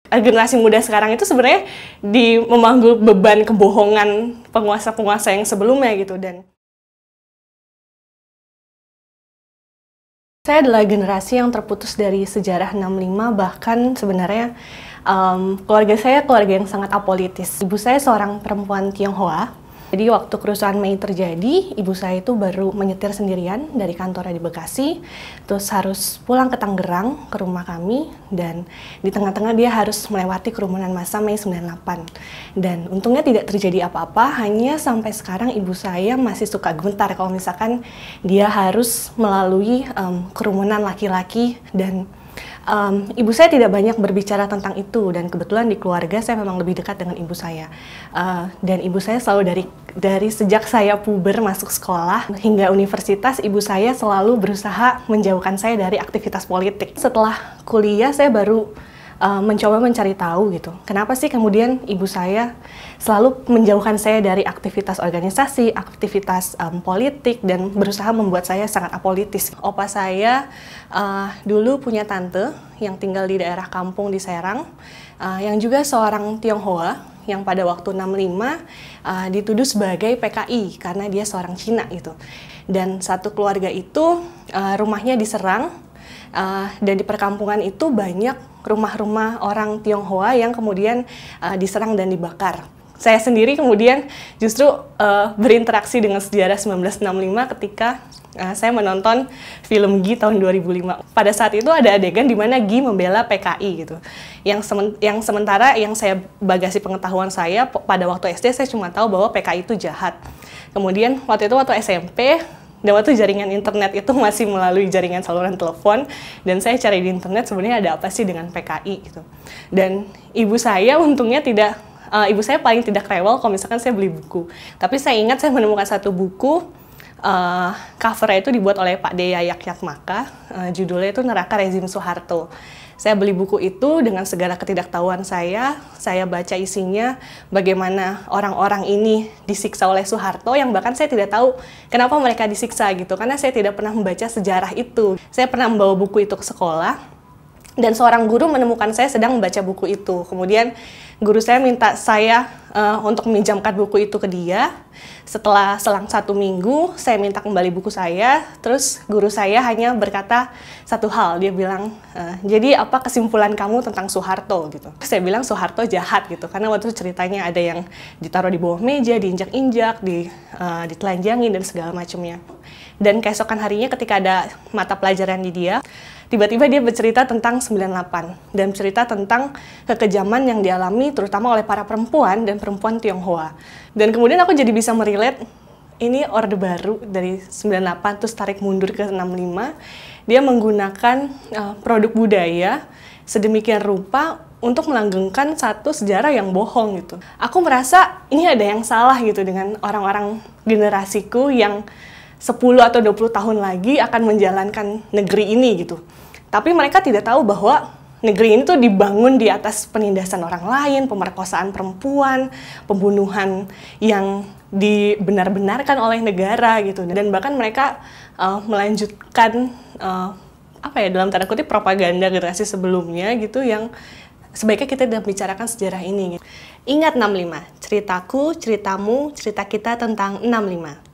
Generasi muda sekarang itu sebenarnya memanggul beban kebohongan penguasa-penguasa yang sebelumnya gitu. Dan saya adalah generasi yang terputus dari sejarah 65, bahkan sebenarnya keluarga saya keluarga yang sangat apolitis. Ibu saya seorang perempuan Tionghoa. Jadi waktu kerusuhan Mei terjadi, ibu saya itu baru menyetir sendirian dari kantornya di Bekasi, terus harus pulang ke Tangerang, ke rumah kami, dan di tengah-tengah dia harus melewati kerumunan massa Mei 98. Dan untungnya tidak terjadi apa-apa, hanya sampai sekarang ibu saya masih suka gemetar kalau misalkan dia harus melalui kerumunan laki-laki, dan ibu saya tidak banyak berbicara tentang itu, dan kebetulan di keluarga saya memang lebih dekat dengan ibu saya. Dan ibu saya selalu dari sejak saya puber masuk sekolah hingga universitas, ibu saya selalu berusaha menjauhkan saya dari aktivitas politik. Setelah kuliah saya baru mencoba mencari tahu gitu. Kenapa sih kemudian ibu saya selalu menjauhkan saya dari aktivitas organisasi, aktivitas politik, dan berusaha membuat saya sangat apolitis. Opa saya dulu punya tante yang tinggal di daerah kampung di Serang, yang juga seorang Tionghoa, yang pada waktu 65 dituduh sebagai PKI karena dia seorang Cina gitu. Dan satu keluarga itu rumahnya diserang, dan di perkampungan itu banyak rumah-rumah orang Tionghoa yang kemudian diserang dan dibakar. Saya sendiri kemudian justru berinteraksi dengan sejarah 1965 ketika saya menonton film Gi tahun 2005. Pada saat itu ada adegan di mana Gi membela PKI gitu. Yang sementara yang saya bagasi pengetahuan saya pada waktu SD, saya cuma tahu bahwa PKI itu jahat. Kemudian waktu SMP, dan waktu jaringan internet itu masih melalui jaringan saluran telepon, dan saya cari di internet sebenarnya ada apa sih dengan PKI gitu. Dan ibu saya untungnya ibu saya paling tidak rewel kalau misalkan saya beli buku. Tapi saya ingat saya menemukan satu buku, covernya itu dibuat oleh Pak D. Yakyatmaka, judulnya itu Neraka Rezim Soeharto. Saya beli buku itu dengan segala ketidaktahuan saya baca isinya bagaimana orang-orang ini disiksa oleh Soeharto, yang bahkan saya tidak tahu kenapa mereka disiksa gitu, karena saya tidak pernah membaca sejarah itu. Saya pernah membawa buku itu ke sekolah, dan seorang guru menemukan saya sedang membaca buku itu. Kemudian guru saya minta saya untuk meminjamkan buku itu ke dia. Setelah selang 1 minggu, saya minta kembali buku saya. Terus guru saya hanya berkata satu hal, dia bilang, jadi apa kesimpulan kamu tentang Soeharto gitu. Saya bilang Soeharto jahat gitu, karena waktu itu ceritanya ada yang ditaruh di bawah meja, diinjak-injak, ditelanjangin dan segala macamnya. Dan keesokan harinya ketika ada mata pelajaran di dia, tiba-tiba dia bercerita tentang 98 dan cerita tentang kekejaman yang dialami terutama oleh para perempuan dan perempuan Tionghoa. Dan kemudian aku jadi bisa merelate, ini Orde Baru dari 98 terus tarik mundur ke 65. Dia menggunakan produk budaya sedemikian rupa untuk melanggengkan satu sejarah yang bohong gitu. Aku merasa ini ada yang salah gitu dengan orang-orang generasiku yang 10 atau 20 tahun lagi akan menjalankan negeri ini gitu. Tapi mereka tidak tahu bahwa negeri ini tuh dibangun di atas penindasan orang lain, pemerkosaan perempuan, pembunuhan yang dibenar-benarkan oleh negara gitu. Dan bahkan mereka melanjutkan dalam tanda kutip propaganda generasi sebelumnya gitu, yang sebaiknya kita tidak membicarakan sejarah ini. Ingat 65, ceritaku, ceritamu, cerita kita tentang 65.